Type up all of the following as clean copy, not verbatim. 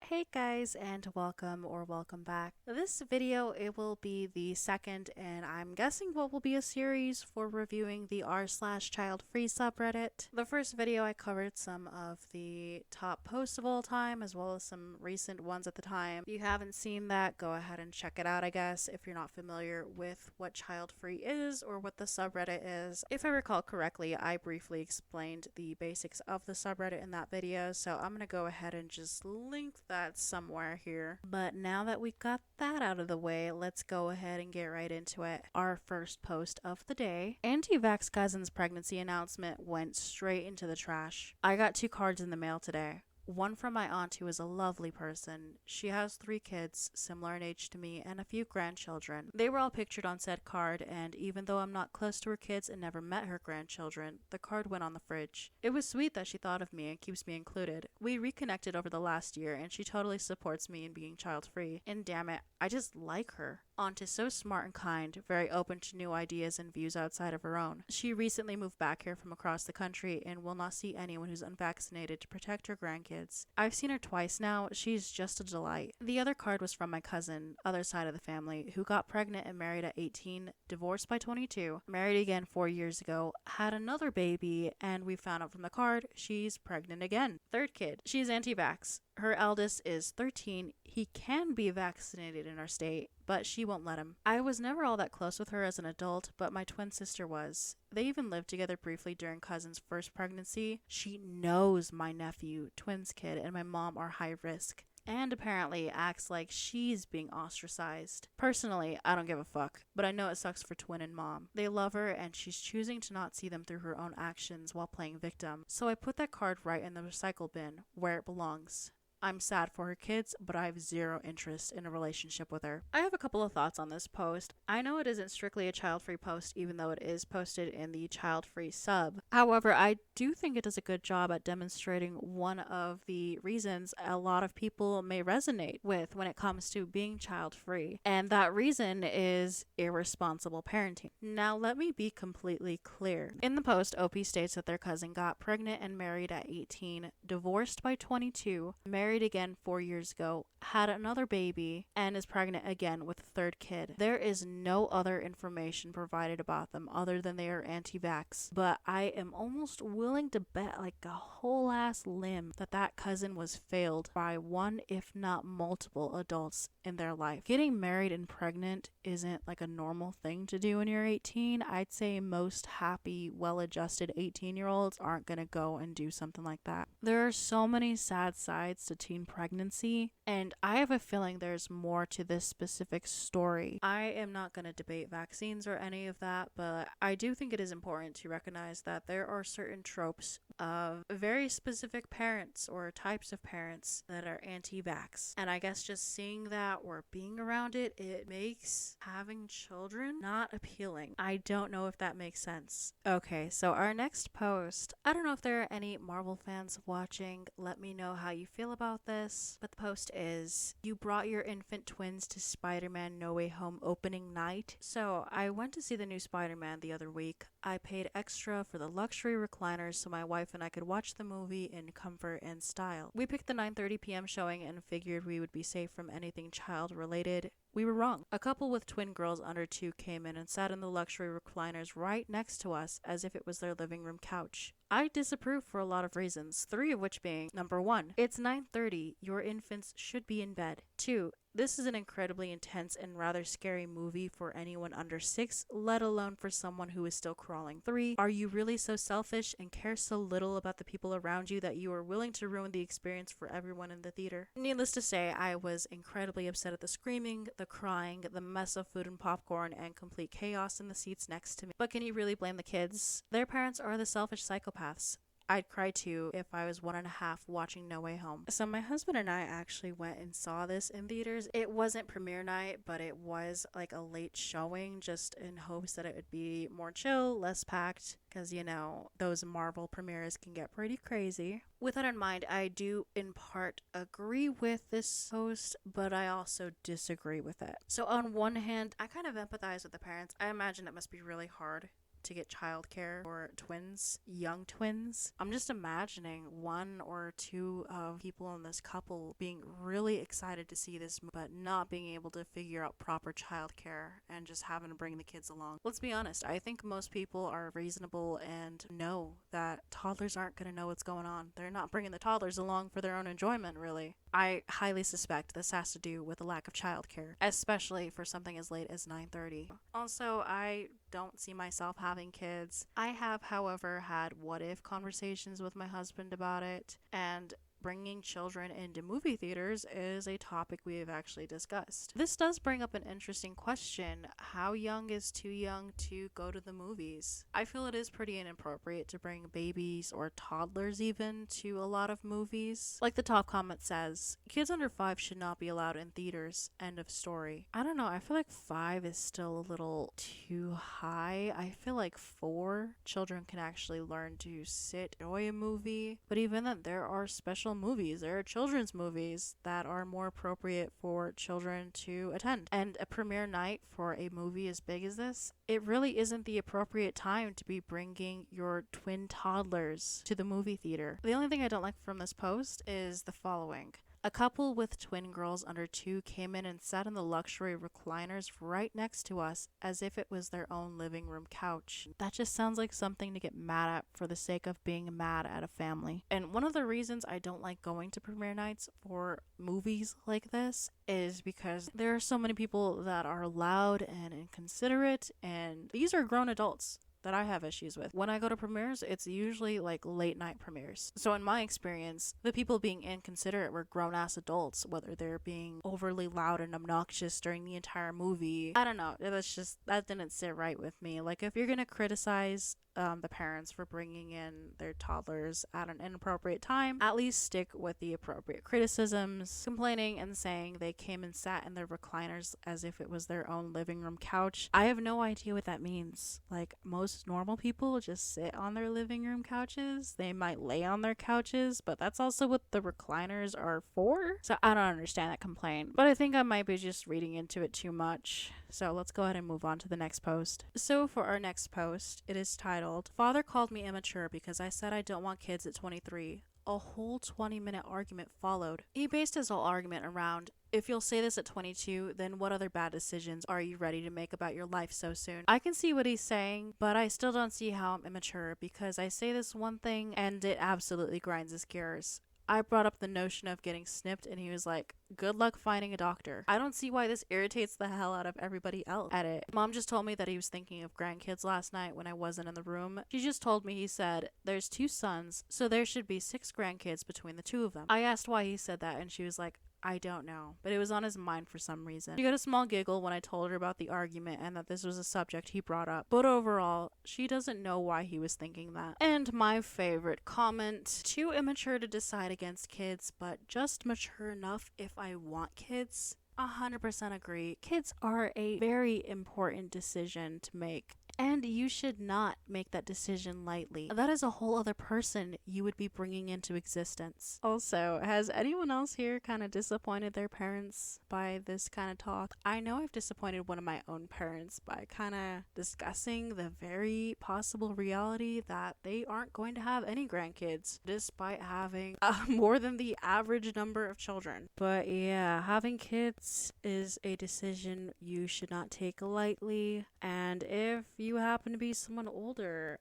Hey guys, and welcome back. This video, it will be the second and I'm guessing what will be a series for reviewing the r/childfree subreddit. The first video I covered some of the top posts of all time as well as some recent ones at the time. If you haven't seen that, go ahead and check it out, I guess, if you're not familiar with what childfree is or what the subreddit is. If I recall correctly, I briefly explained the basics of the subreddit in that video, so I'm gonna go ahead and just link that somewhere here. But now that we got that out of the way, let's go ahead and get right into it. Our first post of the day. AntiVaxx cousin's pregnancy announcement went straight into the trash. I got 2 cards in the mail today. One from my aunt, who is a lovely person. She has 3 kids, similar in age to me, and a few grandchildren. They were all pictured on said card, and even though I'm not close to her kids and never met her grandchildren, the card went on the fridge. It was sweet that she thought of me and keeps me included. We reconnected over the last year, and she totally supports me in being child-free. And damn it, I just like her. Aunt is so smart and kind, very open to new ideas and views outside of her own. She recently moved back here from across the country and will not see anyone who's unvaccinated to protect her grandkids. I've seen her twice now. She's just a delight. The other card was from my cousin, other side of the family, who got pregnant and married at 18, divorced by 22, married again 4 years ago, had another baby, and we found out from the card she's pregnant again. 3rd kid. She's anti-vax. Her eldest is 13. He can be vaccinated in our state, but she won't let him. I was never all that close with her as an adult, but my twin sister was. They even lived together briefly during cousin's first pregnancy. She knows my nephew, twins kid, and my mom are high risk, and apparently acts like she's being ostracized. Personally, I don't give a fuck, but I know it sucks for twin and mom. They love her, and she's choosing to not see them through her own actions while playing victim. So I put that card right in the recycle bin, where it belongs. I'm sad for her kids, but I have zero interest in a relationship with her. I have a couple of thoughts on this post. I know it isn't strictly a child-free post, even though it is posted in the child-free sub. However, I do think it does a good job at demonstrating one of the reasons a lot of people may resonate with when it comes to being child-free. And that reason is irresponsible parenting. Now, let me be completely clear. In the post, OP states that their cousin got pregnant and married at 18, divorced by 22, married again 4 years ago, had another baby, and is pregnant again with a 3rd kid. There is no other information provided about them other than they are anti-vax, but I am almost willing to bet like a whole ass limb that that cousin was failed by one, if not multiple adults in their life. Getting married and pregnant isn't like a normal thing to do when you're 18. I'd say most happy, well-adjusted 18-year-olds aren't gonna go and do something like that. There are so many sad sides to teen pregnancy, and I have a feeling there's more to this specific story. I am not going to debate vaccines or any of that, but I do think it is important to recognize that there are certain tropes of very specific parents or types of parents that are anti-vax. And I guess just seeing that or being around it, it makes having children not appealing. I don't know if that makes sense. Okay, so our next post. I don't know if there are any Marvel fans watching. Let me know how you feel about this. But the post is, you brought your infant twins to Spiderman No Way Home opening night. So I went to see the new Spider-Man the other week. I paid extra for the luxury recliners so my wife and I could watch the movie in comfort and style. We picked the 9:30 p.m. showing and figured we would be safe from anything child related. We were wrong. A couple with twin girls under 2 came in and sat in the luxury recliners right next to us as if it was their living room couch. I disapprove for a lot of reasons, 3 of which being, number 1, it's 9:30, your infants should be in bed. 2, this is an incredibly intense and rather scary movie for anyone under 6, let alone for someone who is still crawling. 3, are you really so selfish and care so little about the people around you that you are willing to ruin the experience for everyone in the theater? Needless to say, I was incredibly upset at the screaming, the crying, the mess of food and popcorn, and complete chaos in the seats next to me. But can you really blame the kids? Their parents are the selfish psychopaths. I'd cry too if I was 1.5 watching No Way Home. So my husband and I actually went and saw this in theaters. It wasn't premiere night, but it was like a late showing, just in hopes that it would be more chill, less packed, because you know, those Marvel premieres can get pretty crazy. With that in mind, I do in part agree with this post, but I also disagree with it. So on one hand, I kind of empathize with the parents. I imagine it must be really hard to get childcare for twins, young twins. I'm just imagining one or two of people in this couple being really excited to see this, but not being able to figure out proper childcare and just having to bring the kids along. Let's be honest, I think most people are reasonable and know that toddlers aren't going to know what's going on. They're not bringing the toddlers along for their own enjoyment, really. I highly suspect this has to do with the lack of childcare, especially for something as late as 9:30. Also, I don't see myself having kids. I have, however, had what-if conversations with my husband about it, and bringing children into movie theaters is a topic we have actually discussed. This does bring up an interesting question. How young is too young to go to the movies? I feel it is pretty inappropriate to bring babies or toddlers even to a lot of movies. Like the top comment says, kids under 5 should not be allowed in theaters. End of story. I don't know, I feel like 5 is still a little too high. I feel like 4 children can actually learn to sit, enjoy a movie, but even then there are special movies. There are children's movies that are more appropriate for children to attend. And a premiere night for a movie as big as this, it really isn't the appropriate time to be bringing your twin toddlers to the movie theater. The only thing I don't like from this post is the following. A couple with twin girls under 2 came in and sat in the luxury recliners right next to us as if it was their own living room couch. That just sounds like something to get mad at for the sake of being mad at a family. And one of the reasons I don't like going to premiere nights for movies like this is because there are so many people that are loud and inconsiderate, and these are grown adults that I have issues with. When I go to premieres, it's usually like late night premieres. So in my experience, the people being inconsiderate were grown-ass adults, whether they're being overly loud and obnoxious during the entire movie. I don't know. That didn't sit right with me. Like, if you're gonna criticize the parents for bringing in their toddlers at an inappropriate time, at least stick with the appropriate criticisms. Complaining and saying they came and sat in their recliners as if it was their own living room couch, I have no idea what that means. Like, most normal people just sit on their living room couches. They might lay on their couches, but that's also what the recliners are for. So I don't understand that complaint, but I think I might be just reading into it too much. So let's go ahead and move on to the next post. So for our next post, it is titled, "Father called me immature because I said I don't want kids at 23. A whole 20-minute argument followed. He based his whole argument around, if you'll say this at 22, then what other bad decisions are you ready to make about your life so soon? I can see what he's saying, but I still don't see how I'm immature because I say this one thing and it absolutely grinds his gears. I brought up the notion of getting snipped and he was like, good luck finding a doctor. I don't see why this irritates the hell out of everybody else at it. Mom just told me that he was thinking of grandkids last night when I wasn't in the room. She just told me he said, there's 2 sons, so there should be 6 grandkids between the 2 of them. I asked why he said that and she was like, I don't know, but it was on his mind for some reason. She got a small giggle when I told her about the argument and that this was a subject he brought up, but overall, she doesn't know why he was thinking that. And my favorite comment, too immature to decide against kids, but just mature enough if I want kids. 100% agree. Kids are a very important decision to make. And you should not make that decision lightly. That is a whole other person you would be bringing into existence. Also, has anyone else here kind of disappointed their parents by this kind of talk? I know I've disappointed one of my own parents by kind of discussing the very possible reality that they aren't going to have any grandkids, despite having more than the average number of children. But yeah, having kids is a decision you should not take lightly. And if you happen to be someone older,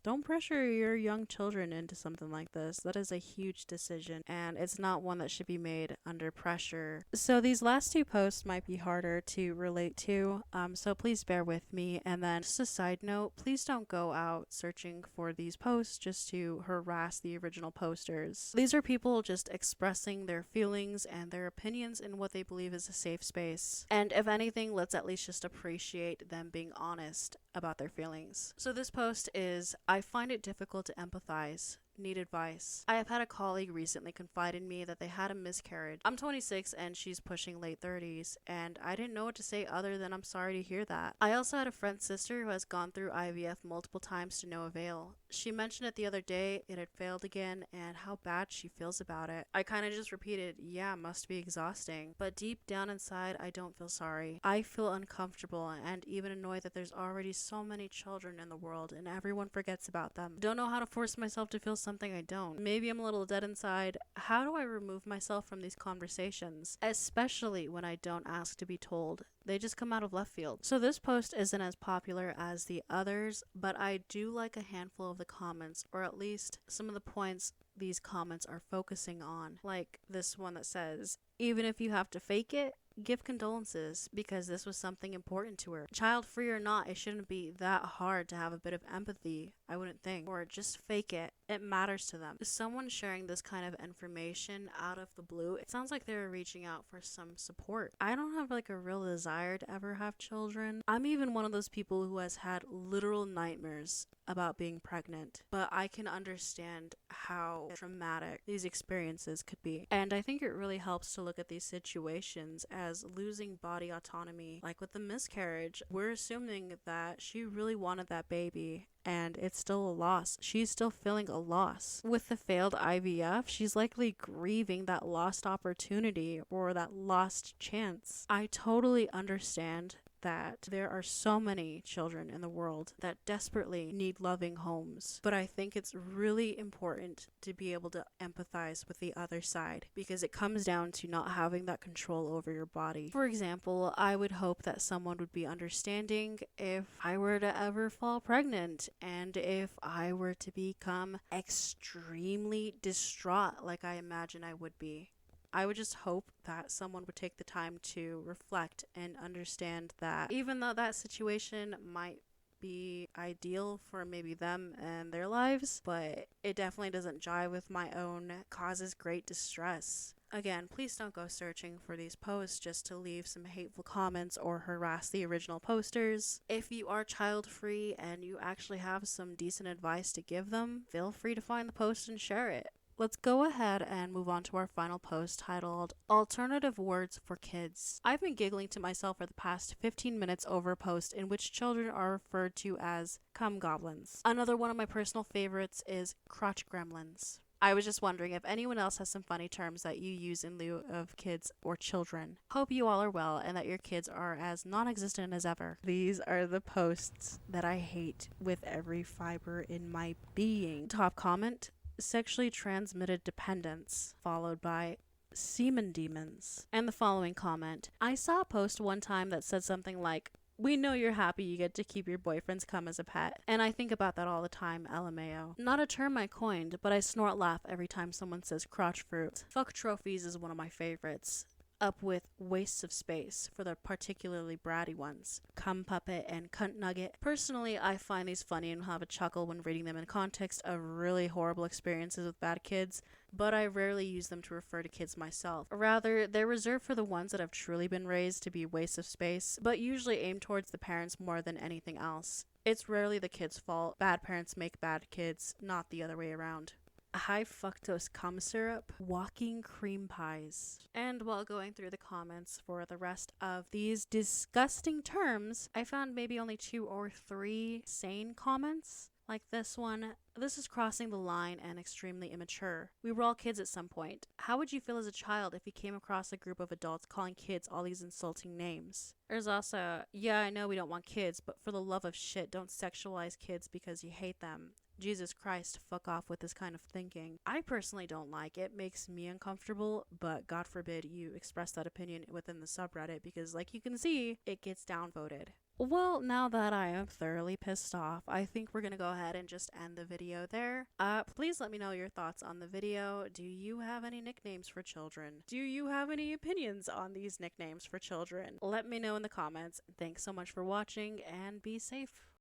don't pressure your young children into something like this. That is a huge decision and it's not one that should be made under pressure. So these last 2 posts might be harder to relate to, so please bear with me. And then just a side note, please don't go out searching for these posts just to harass the original posters. These are people just expressing their feelings and their opinions in what they believe is a safe space. And if anything, let's at least just appreciate them being honest about their feelings. So this post is, I find it difficult to empathize. need advice. I have had a colleague recently confide in me that they had a miscarriage. I'm 26 and she's pushing late 30s, and I didn't know what to say other than I'm sorry to hear that. I also had a friend's sister who has gone through IVF multiple times to no avail. She mentioned it the other day, it had failed again, and how bad she feels about it. I kind of just repeated, yeah, must be exhausting. But deep down inside, I don't feel sorry. I feel uncomfortable and even annoyed that there's already so many children in the world and everyone forgets about them. Don't know how to force myself to feel something I don't. Maybe I'm a little dead inside. How do I remove myself from these conversations? Especially when I don't ask to be told. They just come out of left field. So this post isn't as popular as the others, but I do like a handful of the comments, or at least some of the points these comments are focusing on. Like this one that says, even if you have to fake it, give condolences because this was something important to her. Child free or not, it shouldn't be that hard to have a bit of empathy, I wouldn't think. Or just fake it. It matters to them. Someone sharing this kind of information out of the blue, it sounds like they're reaching out for some support. I don't have like a real desire to ever have children. I'm even one of those people who has had literal nightmares about being pregnant, but I can understand how traumatic these experiences could be. And I think it really helps to look at these situations as losing body autonomy. Like with the miscarriage, we're assuming that she really wanted that baby, and it's still a loss. She's still feeling a loss. With the failed IVF, she's likely grieving that lost opportunity or that lost chance. I totally understand that there are so many children in the world that desperately need loving homes. But I think it's really important to be able to empathize with the other side, because it comes down to not having that control over your body. For example, I would hope that someone would be understanding if I were to ever fall pregnant and if I were to become extremely distraught like I imagine I would be. I would just hope that someone would take the time to reflect and understand that even though that situation might be ideal for maybe them and their lives, but it definitely doesn't jive with my own, causes great distress. Again, please don't go searching for these posts just to leave some hateful comments or harass the original posters. If you are child free and you actually have some decent advice to give them, feel free to find the post and share it. Let's go ahead and move on to our final post titled Alternative Words for Kids. I've been giggling to myself for the past 15 minutes over a post in which children are referred to as cum goblins. Another one of my personal favorites is crotch gremlins. I was just wondering if anyone else has some funny terms that you use in lieu of kids or children. Hope you all are well and that your kids are as non-existent as ever. These are the posts that I hate with every fiber in my being. Top comment: sexually transmitted dependence, followed by semen demons. And the following comment: I saw a post one time that said something like, we know you're happy you get to keep your boyfriend's cum as a pet. And I think about that all the time, LMAO. Not a term I coined, but I snort laugh every time someone says crotch fruit. Fuck trophies is one of my favorites, up with wastes of space for the particularly bratty ones, cum puppet and cunt nugget. Personally, I find these funny and have a chuckle when reading them in context of really horrible experiences with bad kids, but I rarely use them to refer to kids myself. Rather, they're reserved for the ones that have truly been raised to be wastes of space, but usually aimed towards the parents more than anything else. It's rarely the kid's fault. Bad parents make bad kids, not the other way around. High fructose cum syrup, walking cream pies. And while going through the comments for the rest of these disgusting terms, I found maybe only 2 or 3 sane comments. Like this one: this is crossing the line and extremely immature. We were all kids at some point. How would you feel as a child if you came across a group of adults calling kids all these insulting names? There's also, yeah, I know we don't want kids, but for the love of shit, don't sexualize kids because you hate them. Jesus Christ, fuck off with this kind of thinking. I personally don't like it. Makes me uncomfortable, but God forbid you express that opinion within the subreddit, because like you can see, it gets downvoted. Well, now that I am thoroughly pissed off, I think we're gonna go ahead and just end the video there. Please let me know your thoughts on the video. Do you have any nicknames for children? Do you have any opinions on these nicknames for children? Let me know in the comments. Thanks so much for watching, and be safe.